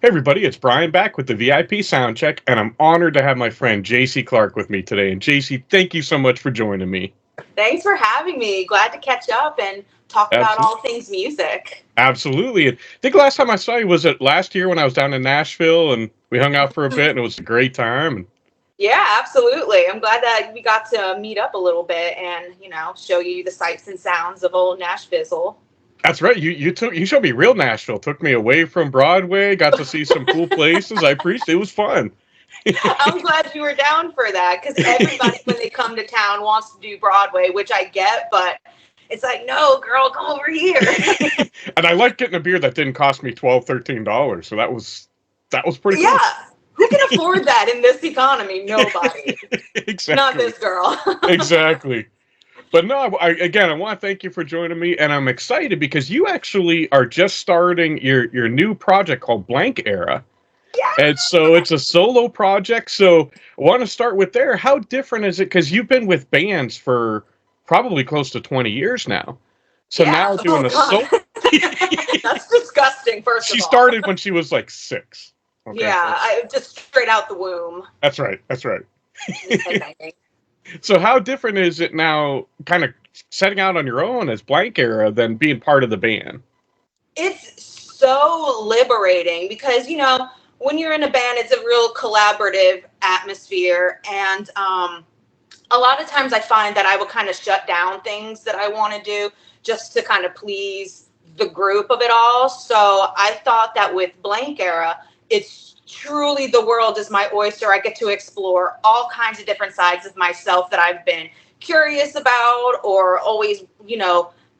Hey everybody, it's Brian back with the VIP Soundcheck, and I'm honored to have my friend Jaycee Clark with me today. And Jaycee, thank you so much for joining me. Thanks for having me. Glad to catch up and talk about Absolutely. all things music. Absolutely. And I think last time I saw you was it last year when I was down in Nashville and we hung out for a bit and it was a great time. Yeah, absolutely. I'm glad that we got to meet up a little bit and, show you the sights and sounds of old Nashville. That's right. You showed me real Nashville. Took me away from Broadway, got to see some cool places. I appreciate it. It was fun. I'm glad you were down for that because everybody, when they come to town, wants to do Broadway, which I get, but it's like, no, girl, come over here. And I like getting a beer that didn't cost me $12, $13. So that was pretty cool. Yeah. Who can afford that in this economy? Nobody. Exactly. Not this girl. Exactly. But no, I want to thank you for joining me, and I'm excited because you actually are just starting your new project called Blank Era. Yeah. And so it's a solo project. So I want to start with there. How different is it? Because you've been with bands for probably close to 20 years now. So Yeah. now doing a solo. That's disgusting, first She of all. started when she was like 6. Okay, Yeah, so I just straight out the womb. that's right. That's right. Amazing. So how different is it now, kind of setting out on your own as Blank Era than being part of the band? It's so liberating because, when you're in a band, it's a real collaborative atmosphere. And a lot of times I find that I will kind of shut down things that I want to do just to kind of please the group of it all. So I thought that with Blank Era, it's truly the world is my oyster. I get to explore all kinds of different sides of myself that I've been curious about or always,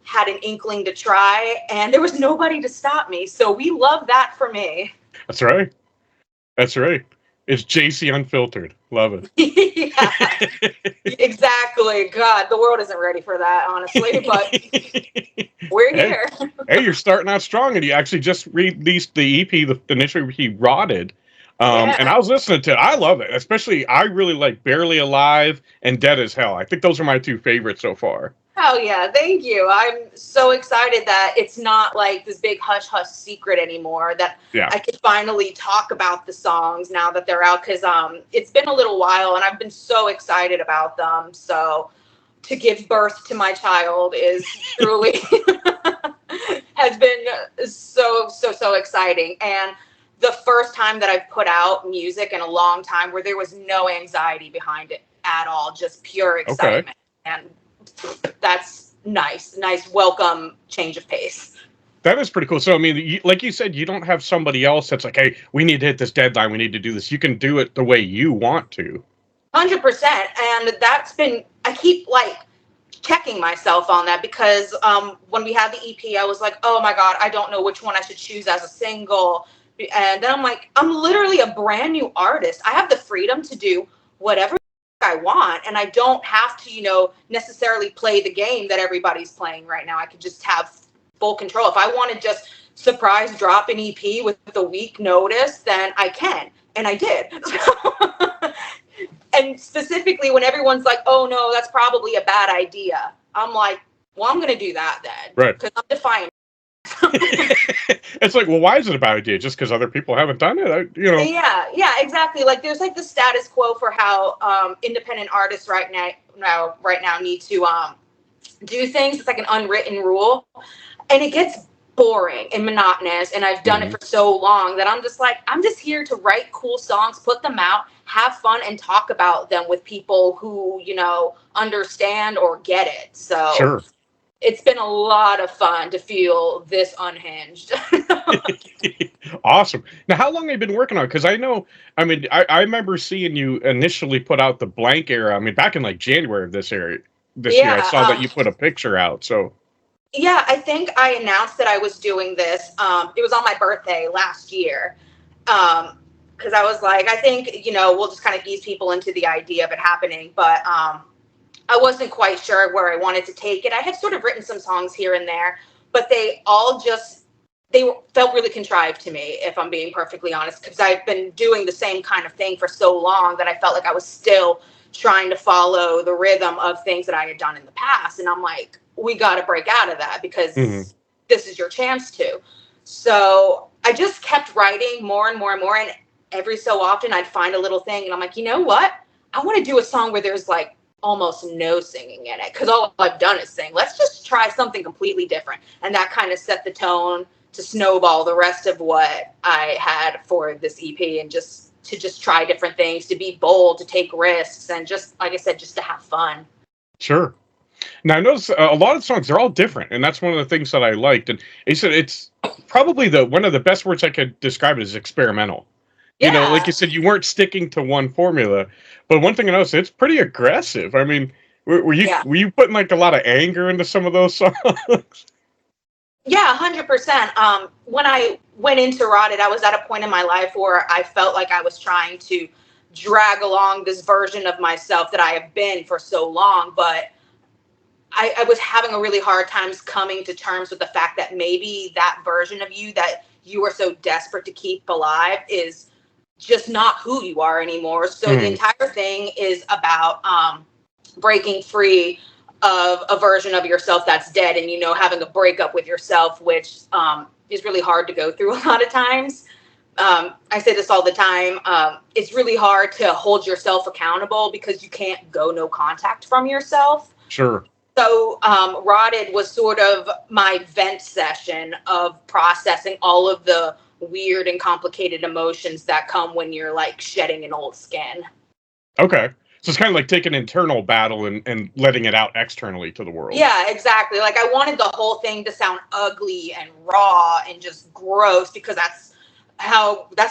had an inkling to try. And there was nobody to stop me. So we love that for me. That's right. That's right. It's Jaycee Unfiltered. Love Yeah, it. exactly. God, the world isn't ready for that, honestly, but we're Hey, here. hey, you're starting out strong, and you actually just released the EP, the initial he Rotted. And Yeah. I was listening to it. I love it. Especially, I really like Barely Alive and Dead as Hell. I think those are my two favorites so far. Oh, yeah. Thank you. I'm so excited that it's not like this big hush hush secret anymore, that Yeah. I can finally talk about the songs now that they're out because it's been a little while and I've been so excited about them. So to give birth to my child is truly has been so exciting. And the first time that I've put out music in a long time where there was no anxiety behind it at all, just pure Okay. excitement. And that's nice welcome change of pace. That is pretty cool. So, I mean, like you said, you don't have somebody else that's like, hey, we need to hit this deadline. We need to do this. You can do it the way you want to. 100%. And that's been, I keep like checking myself on that because when we had the EP, I was like, oh my God, I don't know which one I should choose as a single. And then I'm like, I'm literally a brand new artist. I have the freedom to do whatever I want. And I don't have to, necessarily play the game that everybody's playing right now. I could just have full control. If I want to just surprise drop an EP with a week notice, then I can. And I did. And specifically when everyone's like, oh no, that's probably a bad idea. I'm like, well, I'm going to do that then. Right. Because I'm defiant. It's like, well, why is it a bad idea? Just because other people haven't done it? Yeah, exactly. Like there's like the status quo for how independent artists right now need to do things. It's like an unwritten rule. And it gets boring and monotonous. And I've done it for so long that I'm just like, I'm just here to write cool songs, put them out, have fun, and talk about them with people who, understand or get it. So Sure. It's been a lot of fun to feel this unhinged. Awesome. Now, how long have you been working on it? Because I know, I remember seeing you initially put out the Blank Era. I mean, back in like January of this year, I saw that you put a picture out. So yeah, I think I announced that I was doing this. It was on my birthday last year. Because I was like, I think, we'll just kind of ease people into the idea of it happening. But I wasn't quite sure where I wanted to take it. I had sort of written some songs here and there, but they all felt really contrived to me, if I'm being perfectly honest, because I've been doing the same kind of thing for so long that I felt like I was still trying to follow the rhythm of things that I had done in the past. And I'm like, we got to break out of that because this is your chance to. So I just kept writing more and more and more. And every so often I'd find a little thing and I'm like, you know what? I want to do a song where there's like almost no singing in it, because all I've done is sing. Let's just try something completely different. And that kind of set the tone to snowball the rest of what I had for this EP, and just try different things, to be bold, to take risks, and just, like I said, just to have fun. Sure. Now I notice a lot of songs, they're all different, and that's one of the things that I liked. And he said it's probably one of the best words I could describe it is experimental. Yeah. You know, like you said, you weren't sticking to one formula. But one thing I noticed, it's pretty aggressive. I mean, were you putting like a lot of anger into some of those songs? Yeah, 100%. When I went into Rotted, I was at a point in my life where I felt like I was trying to drag along this version of myself that I have been for so long, but I was having a really hard time coming to terms with the fact that maybe that version of you that you were so desperate to keep alive is just not who you are anymore. So the entire thing is about breaking free of a version of yourself that's dead, and, you know, having a breakup with yourself, which is really hard to go through a lot of times. I say this all the time. It's really hard to hold yourself accountable because you can't go no contact from yourself. Sure. So Rotted was sort of my vent session of processing all of the weird and complicated emotions that come when you're like shedding an old skin. Okay. So it's kind of like taking an internal battle and letting it out externally to the world. Yeah, exactly. Like I wanted the whole thing to sound ugly and raw and just gross, because that's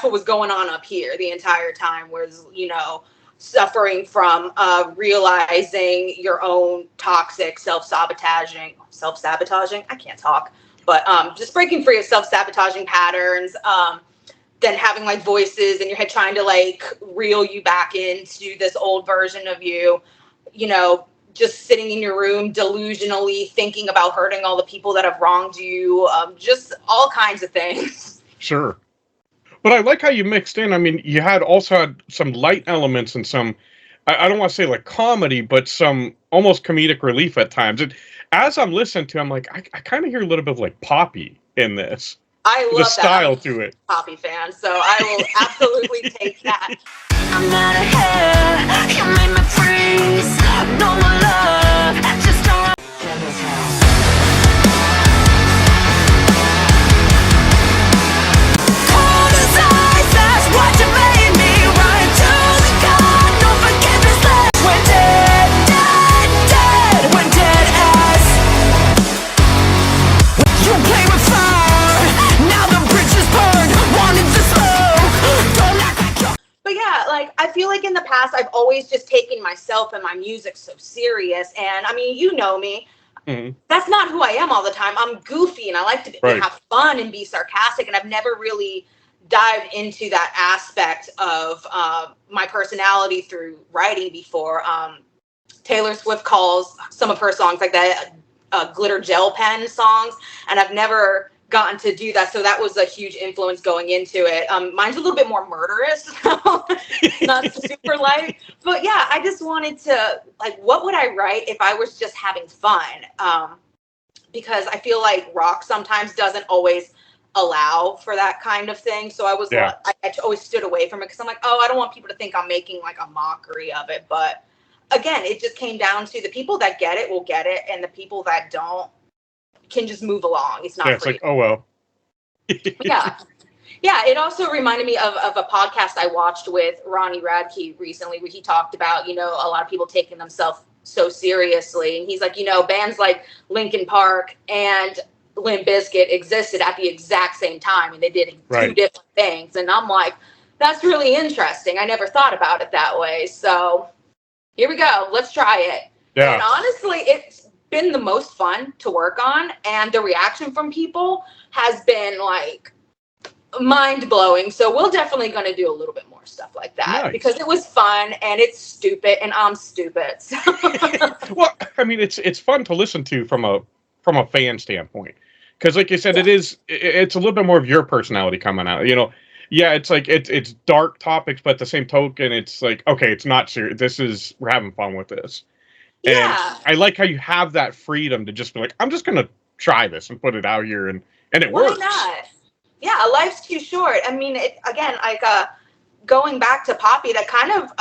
what was going on up here the entire time, was, you know, suffering from realizing your own toxic self-sabotaging, I can't talk, but just breaking free of self-sabotaging patterns, then having like voices in your head trying to like reel you back into this old version of you, you know, just sitting in your room delusionally thinking about hurting all the people that have wronged you, just all kinds of things. Sure. But I like how you mixed in. I mean, you also had some light elements and some, I don't want to say like comedy, but some almost comedic relief at times. And as I'm listening to it, I'm like, I kind of hear a little bit of like Poppy in this. I love the style that. to it. Poppy fan, so I will absolutely take that. I'm not ahead, you made me freeze. No more love, just don't. Cold as ice, that's what you made me. Right to the God, no forgiveness left. We're dead, dead, dead. We're dead as you play with fire. Now the bridge is burned. Wanted to smoke. Don't act like you're. But yeah, like I feel like in the past I've always just taken myself and my music so serious, and I mean, you know me. That's not who I am all the time. I'm goofy and I like to have fun and be sarcastic, and I've never really dived into that aspect of my personality through writing before. Taylor Swift calls some of her songs like that glitter gel pen songs, and I've never gotten to do that, so that was a huge influence going into it. Mine's a little bit more murderous, not super light, but yeah, I just wanted to, like, what would I write if I was just having fun? Because I feel like rock sometimes doesn't always allow for that kind of thing, so I always stood away from it, because I'm like, oh, I don't want people to think I'm making like a mockery of it. But again, it just came down to the people that get it will get it, and the people that don't can just move along. It's not. Yeah, it's like, oh well. Yeah. It also reminded me of a podcast I watched with Ronnie Radke recently, where he talked about, you know, a lot of people taking themselves so seriously, and he's like, you know, bands like Linkin Park and Limp Bizkit existed at the exact same time, and they did two different things. And I'm like, that's really interesting. I never thought about it that way. So here we go. Let's try it. Yeah. And honestly, it's been the most fun to work on, and the reaction from people has been like mind-blowing. So we're definitely going to do a little bit more stuff like that, because it was fun and it's stupid and I'm stupid. So. Well, I mean, it's fun to listen to from a fan standpoint, because like you said, it's a little bit more of your personality coming out, you know. Yeah, it's like it's dark topics, but at the same token, it's like, okay, it's not serious. We're having fun with this. Yeah. And I like how you have that freedom to just be like, I'm just going to try this and put it out here, and it works. Why not? Yeah, life's too short. I mean, again, like going back to Poppy, that kind of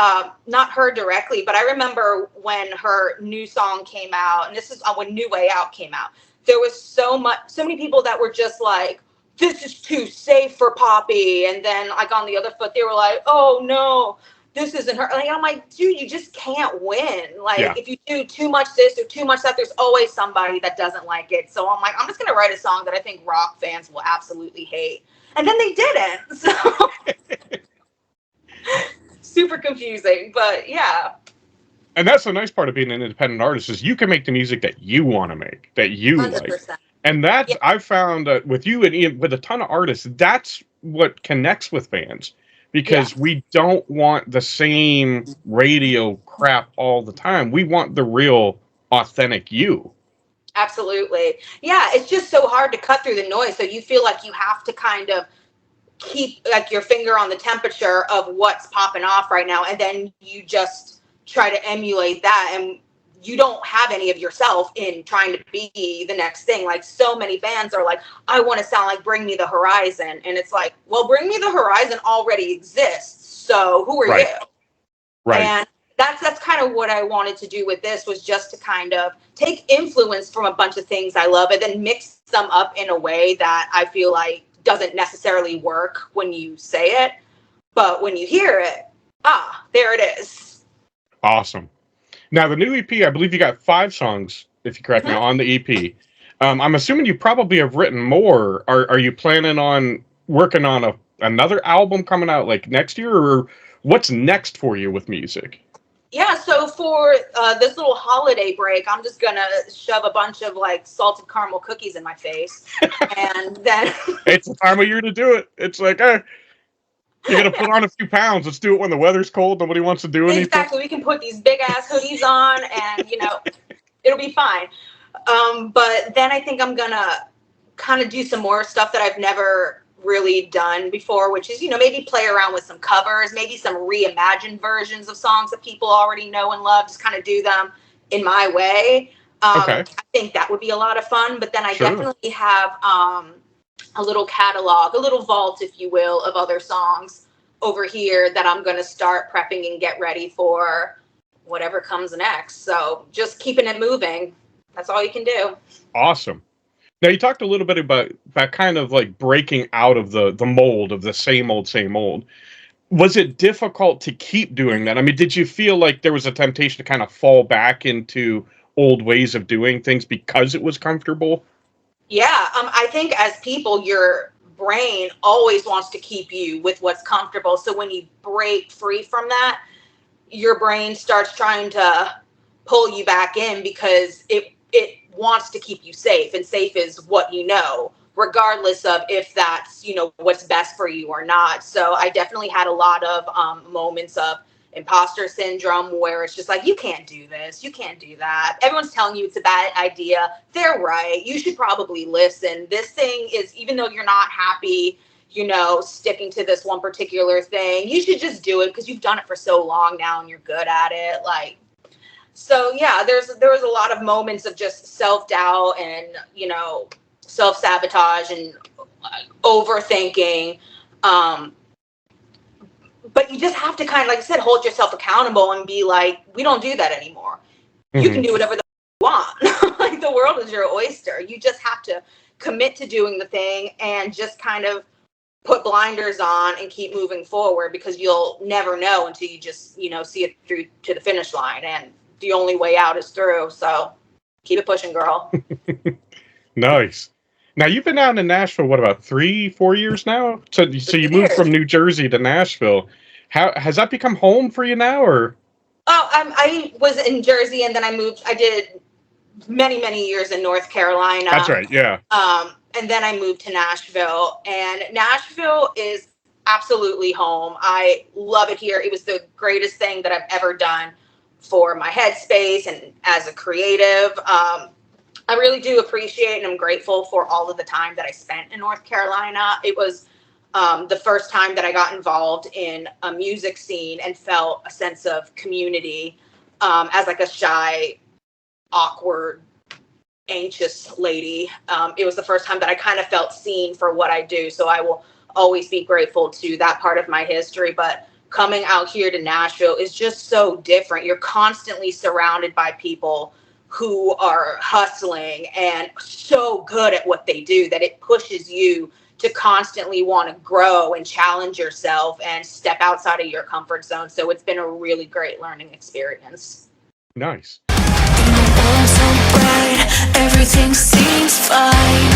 not her directly, but I remember when her new song came out, and this is when New Way Out came out. There was so many people that were just like, "This is too safe for Poppy," and then like on the other foot, they were like, "Oh no, this isn't her." Like, I'm like, dude, you just can't win. Like, Yeah. if you do too much this or too much that, there's always somebody that doesn't like it. So I'm like, I'm just gonna write a song that I think rock fans will absolutely hate, and then they didn't. So. Super confusing, but yeah. And that's the nice part of being an independent artist is you can make the music that you want to make, that you like. 100%. And that's, Yeah. I've found with you and with a ton of artists, that's what connects with fans, because we don't want the same radio crap all the time. We want the real, authentic you. Absolutely. Yeah, it's just so hard to cut through the noise. So you feel like you have to kind of keep like your finger on the temperature of what's popping off right now, and then you just try to emulate that, and you don't have any of yourself in trying to be the next thing. Like, so many bands are like, I want to sound like Bring Me the Horizon, and it's like, well, Bring Me the Horizon already exists, so who are Right. you? Right. And that's kind of what I wanted to do with this, was just to kind of take influence from a bunch of things I love and then mix them up in a way that I feel like doesn't necessarily work when you say it, but when you hear it, there it is. Awesome. Now, the new EP, I believe you got 5 songs, if you correct me, on the EP. I'm assuming you probably have written more. Are you planning on working on another album coming out like next year, or what's next for you with music? Yeah, so for this little holiday break, I'm just gonna shove a bunch of like salted caramel cookies in my face, and then It's the time of year to do it. It's like, you're gonna put on a few pounds. Let's do it when the weather's cold. Nobody wants to do anything. exactly, we can put these big ass hoodies on, and it'll be fine. But then I think I'm gonna kind of do some more stuff that I've never really done before, which is, maybe play around with some covers, maybe some reimagined versions of songs that people already know and love, just kind of do them in my way. Okay. I think that would be a lot of fun, but then I Sure. definitely have a little catalog, a little vault, if you will, of other songs over here that I'm going to start prepping and get ready for whatever comes next. So just keeping it moving. That's all you can do. Awesome. Now, you talked a little bit about kind of like breaking out of the mold of the same old, same old. Was it difficult to keep doing that? I mean, did you feel like there was a temptation to kind of fall back into old ways of doing things because it was comfortable? Yeah, I think as people, your brain always wants to keep you with what's comfortable. So when you break free from that, your brain starts trying to pull you back in because it wants to keep you safe, and safe is what regardless of if that's what's best for you or not. So I definitely had a lot of moments of imposter syndrome where it's just like, you can't do this, you can't do that, everyone's telling you it's a bad idea, they're right, you should probably listen, this thing is, even though you're not happy sticking to this one particular thing, you should just do it because you've done it for so long now and you're good at it. Like, so yeah, there was a lot of moments of just self-doubt and self-sabotage and overthinking, but you just have to kind of, like I said, hold yourself accountable and be like, we don't do that anymore. You can do whatever the you want. Like, the world is your oyster. You just have to commit to doing the thing and just kind of put blinders on and keep moving forward, because you'll never know until you just see it through to the finish line, and the only way out is through. So keep it pushing, girl. Nice. Now, you've been down in Nashville, what, about 3-4 years now? So you moved Years. from New Jersey to Nashville. How has that become home for you now, or? Oh, I was in Jersey, and then I moved. I did many years in North Carolina. That's right, yeah. And then I moved to Nashville, and Nashville is absolutely home. I love it here. It was the greatest thing that I've ever done for my headspace and as a creative. I really do appreciate and I'm grateful for all of the time that I spent in North Carolina. It was the first time that I got involved in a music scene and felt a sense of community as like a shy, awkward anxious lady. It was the first time that I kind of felt seen for what I do. So I will always be grateful to that part of my history. But coming out here to Nashville is just so different. You're constantly surrounded by people who are hustling and so good at what they do that it pushes you to constantly want to grow and challenge yourself and step outside of your comfort zone. So it's been a really great learning experience. Nice. So bright, everything seems fine,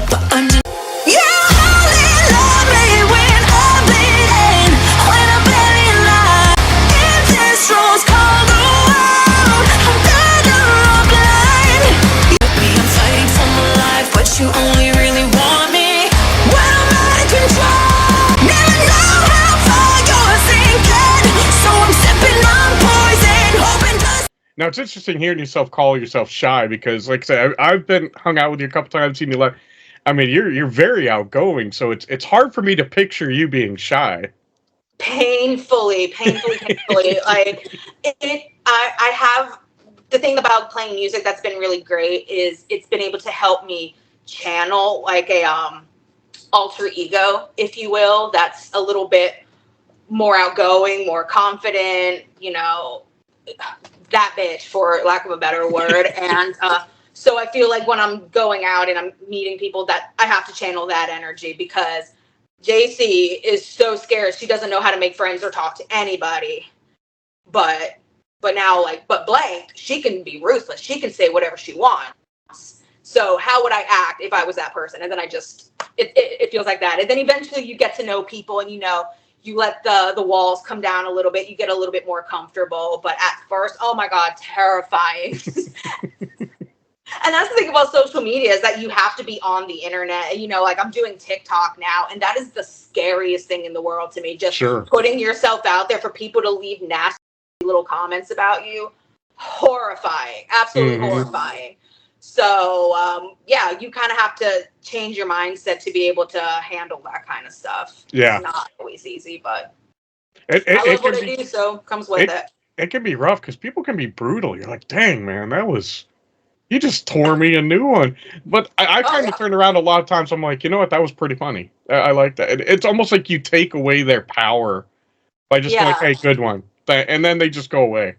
but under you only love me when I'm bleeding, when I'm barely alive. If this rose called the world, I'm gonna run blind. I'm fighting for my life, but you only really want me when I'm out of control. Never know how far you're sinking, so I'm sipping on poison, hoping to. Now it's interesting hearing yourself call yourself shy because, like I said, I've been hung out with you a couple times, seen you live. I mean, you're very outgoing, so it's hard for me to picture you being shy. Painfully. Like I have the thing about playing music that's been really great is it's been able to help me channel like a alter ego, if you will, that's a little bit more outgoing, more confident, you know, that bitch, for lack of a better word. And so I feel like when I'm going out and I'm meeting people that I have to channel that energy, because Jaycee is so scared. She doesn't know how to make friends or talk to anybody. But now, like, but blank, she can be ruthless. She can say whatever she wants. So how would I act if I was that person? And then it feels like that. And then eventually you get to know people and, you know, you let the walls come down a little bit. You get a little bit more comfortable. But at first, oh my God, terrifying. And that's the thing about social media is that you have to be on the internet. You know, like I'm doing TikTok now, and that is the scariest thing in the world to me. Just putting yourself out there for people to leave nasty little comments about you. Horrifying. Absolutely horrifying. So, yeah, you kind of have to change your mindset to be able to handle that kind of stuff. Yeah. It's not always easy, but I love what I do, so comes with it. It can be rough because people can be brutal. You're like, dang, man, you just tore me a new one. But I kind of turn around a lot of times. I'm like, you know what? That was pretty funny. I like that. It's almost like you take away their power by just going, hey, good one. And then they just go away.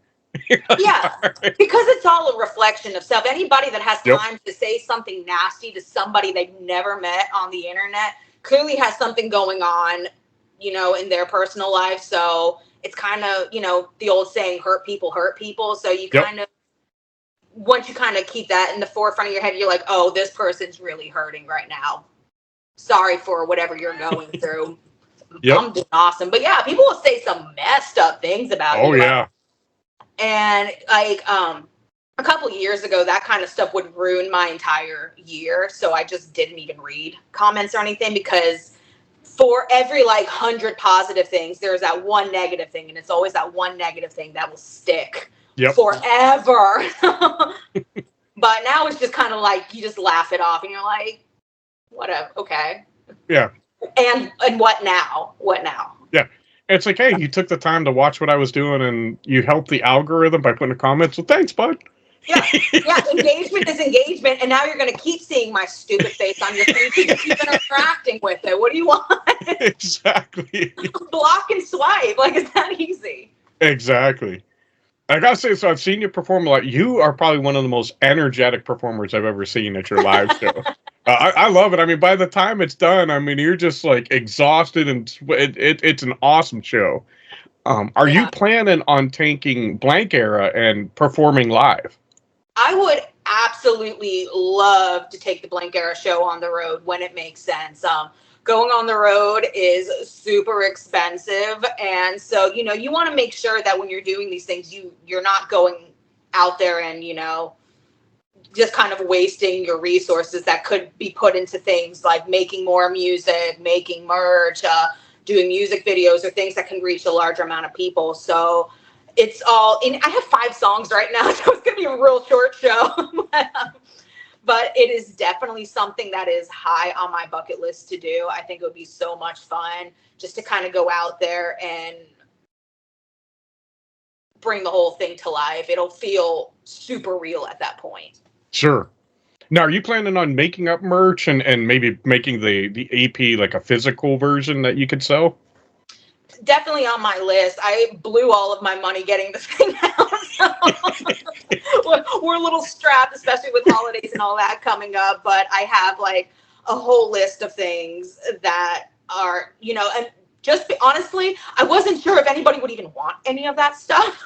Yeah, because it's all a reflection of self. Anybody that has time to say something nasty to somebody they've never met on the internet clearly has something going on, you know, in their personal life. So it's kind of, you know, the old saying, hurt people. So you kind of, once you kind of keep that in the forefront of your head, you're like, oh, this person's really hurting right now. Sorry for whatever you're going through. I'm doing awesome. But yeah, people will say some messed up things about you. Oh, yeah. And like a couple years ago, that kind of stuff would ruin my entire year. So I just didn't even read comments or anything, because for every like 100 positive things, there's that one negative thing. And it's always that one negative thing that will stick forever. But now it's just kind of like you just laugh it off and you're like, whatever. Okay. Yeah. And what now? Yeah. It's like, hey, you took the time to watch what I was doing and you helped the algorithm by putting a comment. So thanks, bud. Yeah. Engagement is engagement. And now you're going to keep seeing my stupid face on your feed. Keep interacting with it. What do you want? Exactly. Block and swipe. Like, it's that easy. Exactly. I gotta say, so I've seen you perform a lot. You are probably one of the most energetic performers I've ever seen at your live show. I love it. I mean, by the time it's done, I mean, you're just like exhausted, and it's an awesome show. Are you planning on taking Blank Era and performing live? I would absolutely love to take the Blank Era show on the road when it makes sense. Going on the road is super expensive. And so, you know, you want to make sure that when you're doing these things, you're not going out there and, you know, just kind of wasting your resources that could be put into things like making more music, making merch, doing music videos, or things that can reach a larger amount of people. So it's all in. I have 5 songs right now, so it's going to be a real short show. But it is definitely something that is high on my bucket list to do. I think it would be so much fun just to kind of go out there and bring the whole thing to life. It'll feel super real at that point. Sure. Now, are you planning on making up merch and maybe making the EP like a physical version that you could sell? Definitely on my list. I blew all of my money getting this thing out. So we're a little strapped, especially with holidays and all that coming up. But I have like a whole list of things that are, and honestly, I wasn't sure if anybody would even want any of that stuff.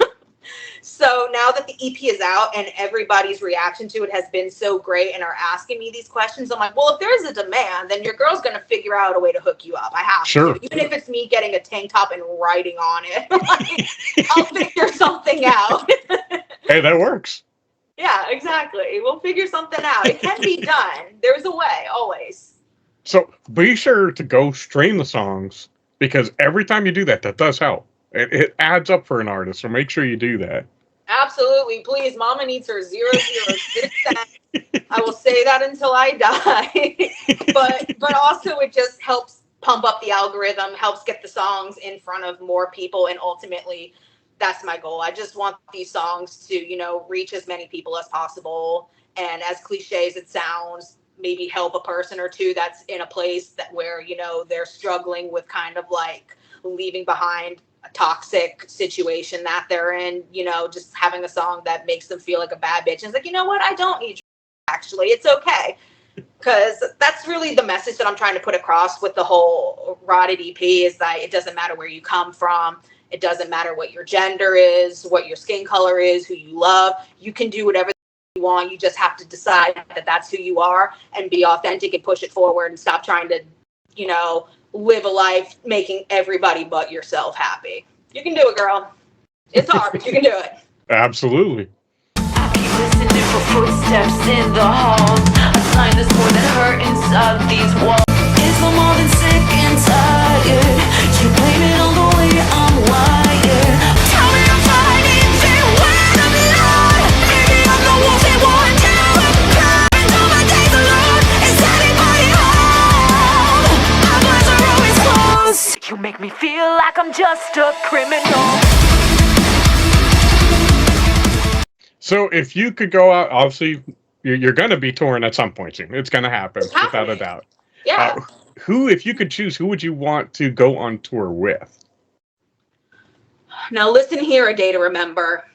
So now that the EP is out and everybody's reaction to it has been so great and are asking me these questions, I'm like, well, if there's a demand, then your girl's going to figure out a way to hook you up. I have Sure. to. Even if it's me getting a tank top and writing on it, like, I'll figure something out. Hey, that works. Yeah, exactly. We'll figure something out. It can be done. There's a way, always. So be sure to go stream the songs, because every time you do that, that does help. It adds up for an artist, so make sure you do that. Absolutely. Please, Mama needs her 006 cents. I will say that until I die. but also it just helps pump up the algorithm, helps get the songs in front of more people, and ultimately that's my goal. I just want these songs to, reach as many people as possible, and as cliche as it sounds, maybe help a person or two that's in a place where, they're struggling with kind of like leaving behind a toxic situation that they're in, just having a song that makes them feel like a bad bitch. And it's like, you know what? I don't need you. Actually, it's okay. Because that's really the message that I'm trying to put across with the whole Rotted EP, is that it doesn't matter where you come from. It doesn't matter what your gender is, what your skin color is, who you love. You can do whatever you want. You just have to decide that that's who you are and be authentic and push it forward and stop trying to, live a life making everybody but yourself happy. You can do it, girl. It's hard, but you can do it. Absolutely. I keep listening for footsteps in the halls. A sign that's more than hurt inside these walls. It's no more than sick and tired. You blame it on the way I'm wired. Tell me I'm fighting fair when I'm not. Maybe I'm the wolf they want to appear. And all my days alone is anybody home. My eyes are always closed. You make me feel like I'm just a criminal. So if you could go out, obviously you're going to be touring at some point soon. It's going to happen, without a doubt. Yeah. If you could choose, who would you want to go on tour with? Now listen here, A Day to Remember.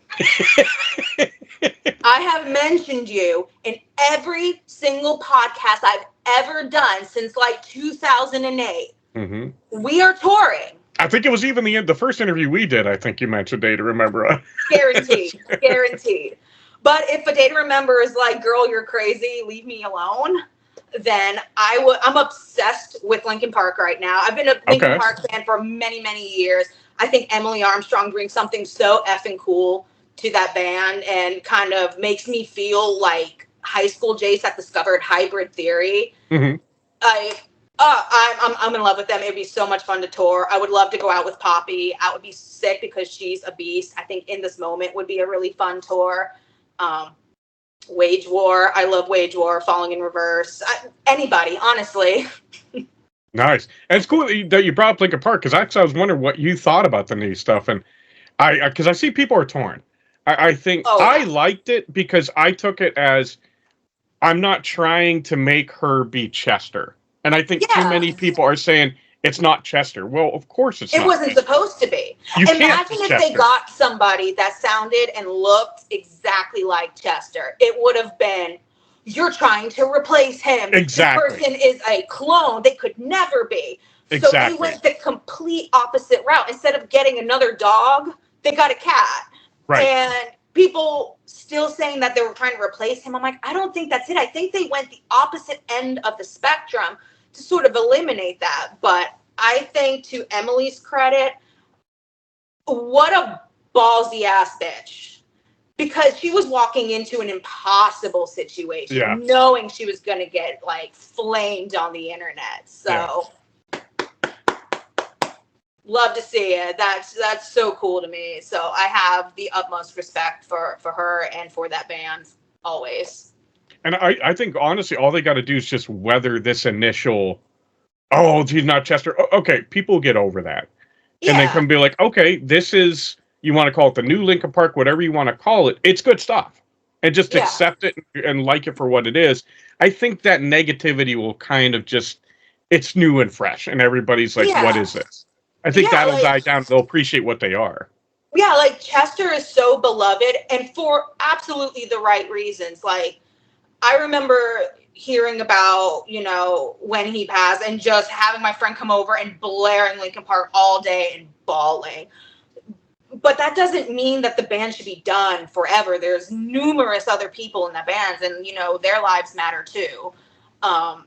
I have mentioned you in every single podcast I've ever done since like 2008. Mm-hmm. We are touring. I think it was even the first interview we did. I think you mentioned Day to Remember. Guaranteed. Guaranteed. But if A Day to Remember is like, girl, you're crazy, leave me alone, then I'm obsessed with Linkin Park right now. I've been a Linkin Park fan for many, many years. I think Emily Armstrong brings something so effing cool to that band and kind of makes me feel like high school Jaycee that discovered Hybrid Theory. Mm-hmm. I'm in love with them. It'd be so much fun to tour. I would love to go out with Poppy. I would be sick because she's a beast. I think In This Moment would be a really fun tour. Wage War. I love Wage War. Falling in Reverse. Anybody, honestly. Nice. And it's cool that you brought up Linkin Park, because actually I was wondering what you thought about the new stuff. And because I see people are torn. I think I liked it because I took it as, I'm not trying to make her be Chester. And I think too many people are saying it's not Chester. Well, of course it's not. It wasn't supposed to be. Imagine if they got somebody that sounded and looked exactly like Chester. It would have been, you're trying to replace him. Exactly. This person is a clone. They could never be. Exactly. So they went the complete opposite route. Instead of getting another dog, they got a cat. Right. And people still saying that they were trying to replace him. I'm like, I don't think that's it. I think they went the opposite end of the spectrum to sort of eliminate that. But I think, to Emily's credit, what a ballsy ass bitch. Because she was walking into an impossible situation, knowing she was going to get like flamed on the internet. So love to see it. That's so cool to me. So I have the utmost respect for her and for that band always. And I think, honestly, all they got to do is just weather this initial, oh, he's not Chester. Okay, people get over that. Yeah. And they can be like, okay, this is, you want to call it the new Linkin Park, whatever you want to call it. It's good stuff. and just Yeah. accept it and like it for what it is, I think that negativity will kind of just, it's new and fresh, and everybody's like, what Yeah. is this? I think Yeah, that'll die like down. They'll appreciate what they are. yeah, like Chester is so beloved and for absolutely the right reasons. Like I remember hearing about, when he passed and just having my friend come over and blaring Linkin Park all day and bawling. But that doesn't mean that the band should be done forever. There's numerous other people in the bands and, their lives matter too. Um,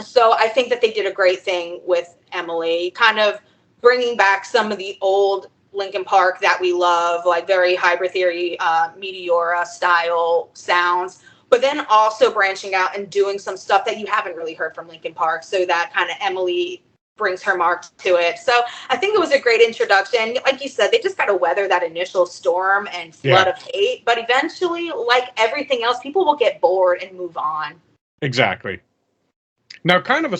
so I think that they did a great thing with Emily, kind of bringing back some of the old Linkin Park that we love, like very Hybrid Theory, Meteora style sounds, but then also branching out and doing some stuff that you haven't really heard from Linkin Park. So that kind of Emily brings her mark to it. So I think it was a great introduction. Like you said, they just got to weather that initial storm and flood of hate. But eventually, like everything else, people will get bored and move on. Exactly. Now, kind of a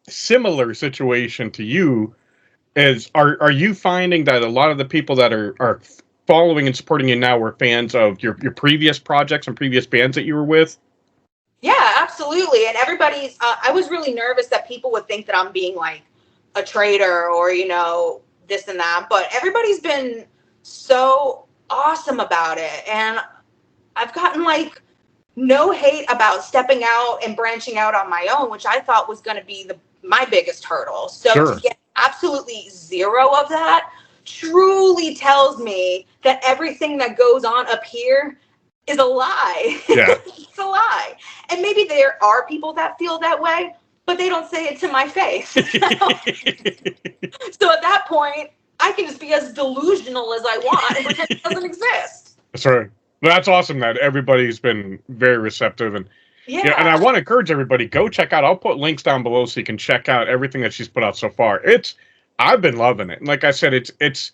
similar situation to you is, are you finding that a lot of the people that are following and supporting you now were fans of your previous projects and previous bands that you were with? Yeah, absolutely. And everybody's, I was really nervous that people would think that I'm being like a traitor or, this and that. But everybody's been so awesome about it. And I've gotten like no hate about stepping out and branching out on my own, which I thought was going to be my biggest hurdle. So Sure. to get absolutely zero of that truly tells me that everything that goes on up here is a lie. Yeah. It's a lie. And maybe there are people that feel that way, but they don't say it to my face. So at that point, I can just be as delusional as I want and pretend it doesn't exist. That's right. That's awesome that everybody's been very receptive. And Yeah. and I want to encourage everybody, go check out, I'll put links down below so you can check out everything that she's put out so far. I've been loving it. And like I said, it's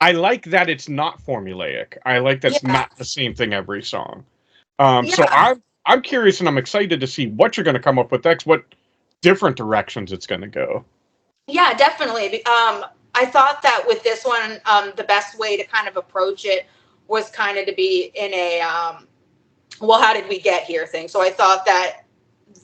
I like that it's not formulaic. I like that it's not the same thing every song. So I'm curious and I'm excited to see what you're going to come up with next, what different directions it's going to go. Yeah, definitely. I thought that with this one, the best way to kind of approach it was kind of to be in a, well, how did we get here thing. So I thought that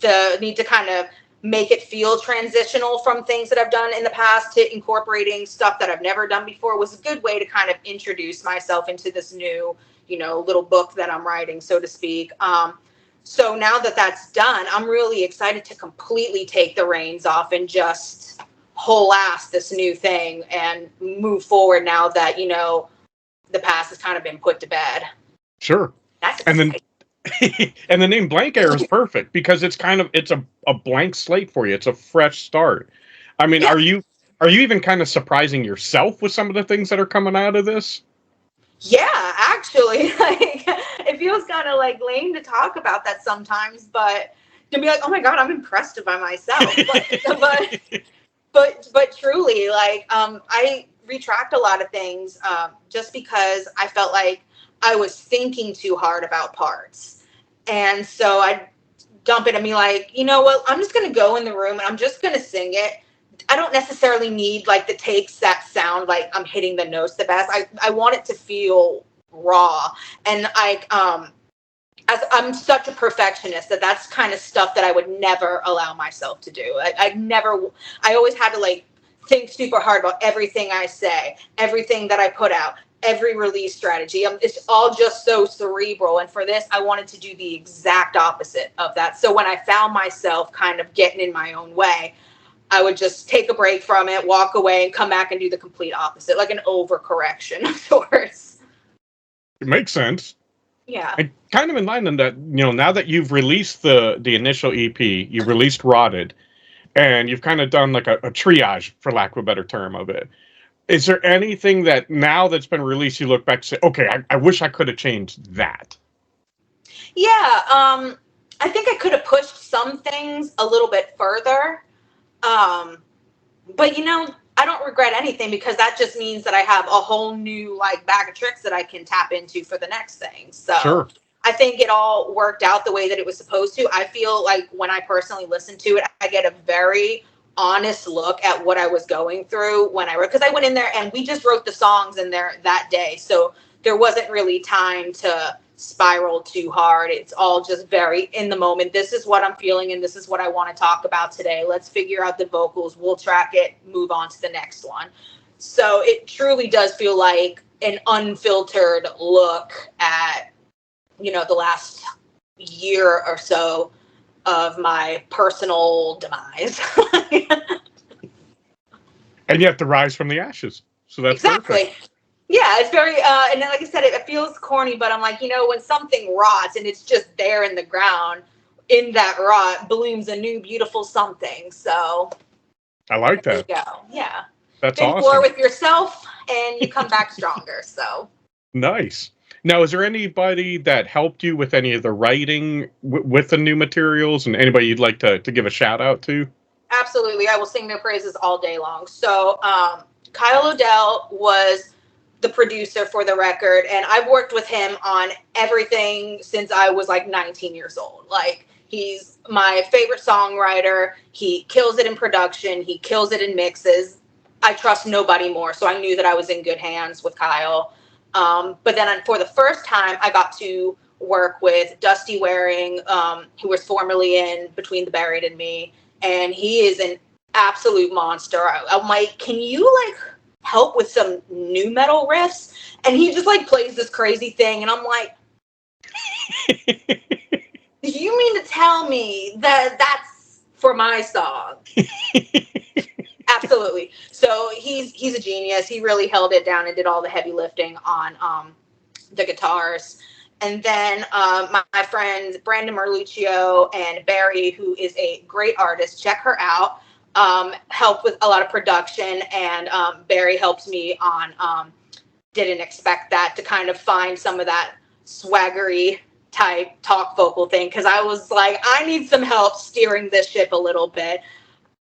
the need to kind of make it feel transitional from things that I've done in the past to incorporating stuff that I've never done before was a good way to kind of introduce myself into this new, little book that I'm writing, so to speak. So now that that's done, I'm really excited to completely take the reins off and just whole ass this new thing and move forward now that, the past has kind of been put to bed. Sure. That's exciting. And the name Blank Air is perfect because it's a blank slate for you. It's a fresh start. I mean, are you even kind of surprising yourself with some of the things that are coming out of this? Yeah, actually, like it feels kind of like lame to talk about that sometimes, but to be like, oh my God, I'm impressed by myself. But truly, like, I retract a lot of things just because I felt like I was thinking too hard about parts. And so I dump it and be like, you know what, I'm just going to go in the room and I'm just going to sing it. I don't necessarily need like the takes that sound like I'm hitting the notes the best. I want it to feel raw. And as I'm such a perfectionist that's kind of stuff that I would never allow myself to do. I always had to like think super hard about everything I say, everything that I put out, every release strategy. It's all just so cerebral. And for this, I wanted to do the exact opposite of that. So when I found myself kind of getting in my own way, I would just take a break from it, walk away, and come back and do the complete opposite, like an overcorrection of sorts. It makes sense. Yeah. And kind of in line in that, now that you've released the initial EP, you've released Rotted, and you've kind of done like a triage, for lack of a better term, of it. Is there anything that now that's been released, you look back and say, okay, I wish I could have changed that? Yeah. I think I could have pushed some things a little bit further. But I don't regret anything because that just means that I have a whole new like bag of tricks that I can tap into for the next thing. So sure. I think it all worked out the way that it was supposed to. I feel like when I personally listen to it, I get a very honest look at what I was going through when I wrote, because I went in there and we just wrote the songs in there that day. So there wasn't really time to spiral too hard. It's all just very in the moment. This is what I'm feeling and this is what I want to talk about today. Let's figure out the vocals. We'll track it, move on to the next one. So it truly does feel like an unfiltered look at, you know, the last year or so of my personal demise. And you have to rise from the ashes. So that's exactly. perfect. Yeah, it's very, and then like I said, it feels corny, but I'm like, you know, when something rots and it's just there in the ground, in that rot blooms a new beautiful something. So I like there that. you go. Yeah. That's Think awesome. more with yourself and you come back stronger. So Nice. Now, is there anybody that helped you with any of the writing with the new materials, and anybody you'd like to give a shout out to? absolutely, I will sing their praises all day long. So Kyle Odell was the producer for the record, and I've worked with him on everything since I was like 19 years old. Like, he's my favorite songwriter. He kills it in production. He kills it in mixes. I trust nobody more, so I knew that I was in good hands with Kyle. But then for the first time, I got to work with Dusty Waring, who was formerly in Between the Buried and Me, and he is an absolute monster. I'm like, can you like help with some new metal riffs? And he just like plays this crazy thing, and I'm like, do you mean to tell me that that's for my song? Absolutely. So he's a genius. He really held it down and did all the heavy lifting on the guitars. And then my friends Brandon Merluccio and Barry, who is a great artist, check her out, helped with a lot of production. And Barry helped me on Didn't Expect That, to kind of find some of that swaggery type talk vocal thing, because I was like, I need some help steering this ship a little bit.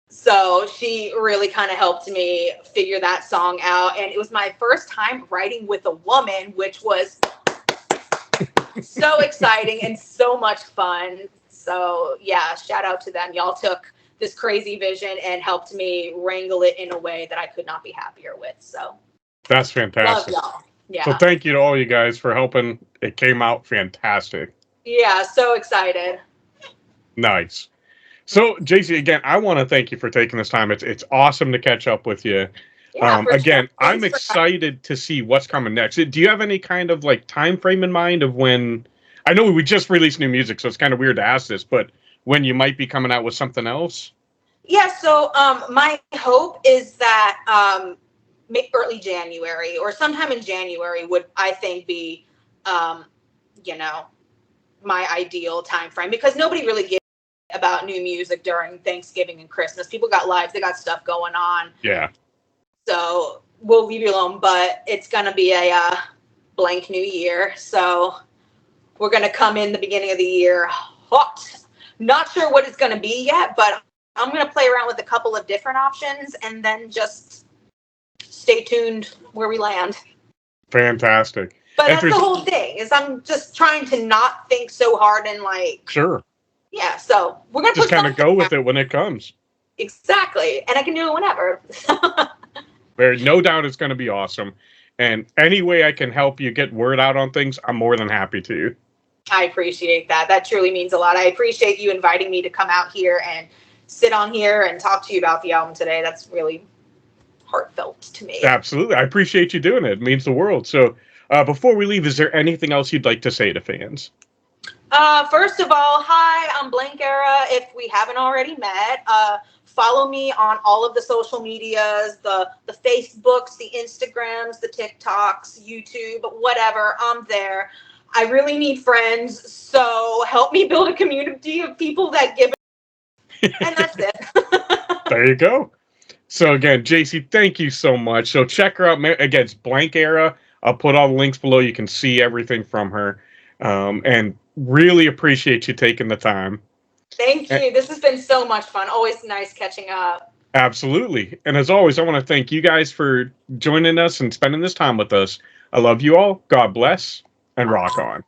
So she really kind of helped me figure that song out. And it was my first time writing with a woman, which was so exciting and so much fun. So yeah, shout out to them. Y'all took this crazy vision and helped me wrangle it in a way that I could not be happier with. So that's fantastic. Love y'all. Yeah. So thank you to all you guys for helping. It came out fantastic. Yeah, so excited. Nice. So, Jaycee, again, I want to thank you for taking this time. It's awesome to catch up with you. Yeah, Again, sure. I'm excited to see what's coming next. Do you have any kind of like time frame in mind of when? I know we just released new music, so it's kind of weird to ask this, but when you might be coming out with something else? Yeah, so my hope is that early January or sometime in January would, I think, be, you know, my ideal time frame, because nobody really gives about new music during Thanksgiving and Christmas. People got lives, they got stuff going on. Yeah. So we'll leave you alone, but it's going to be a blank new year. So we're going to come in the beginning of the year hot. Not sure what it's going to be yet, but I'm going to play around with a couple of different options and then just stay tuned where we land. Fantastic. But that's the whole thing, is I'm just trying to not think so hard and like, sure. Yeah, so we're going to just kind of go with it when it comes. Exactly. And I can do it whenever. There's no doubt it's going to be awesome. And any way I can help you get word out on things, I'm more than happy to. I appreciate that. That truly means a lot. I appreciate you inviting me to come out here and sit on here and talk to you about the album today. That's really heartfelt to me. Absolutely. I appreciate you doing it. It means the world. So before we leave, is there anything else you'd like to say to fans? First of all, hi, I'm Blank Era. If we haven't already met, follow me on all of the social medias, the Facebooks, the Instagrams, the TikToks, YouTube, whatever. I'm there. I really need friends, so help me build a community of people that give and that's it. There you go. So again, Jaycee, thank you so much. So check her out. Again, it's Blank Era. I'll put all the links below. You can see everything from her. And really appreciate you taking the time. Thank you. This has been so much fun. Always nice catching up. Absolutely. And as always, I want to thank you guys for joining us and spending this time with us. I love you all. God bless and rock on.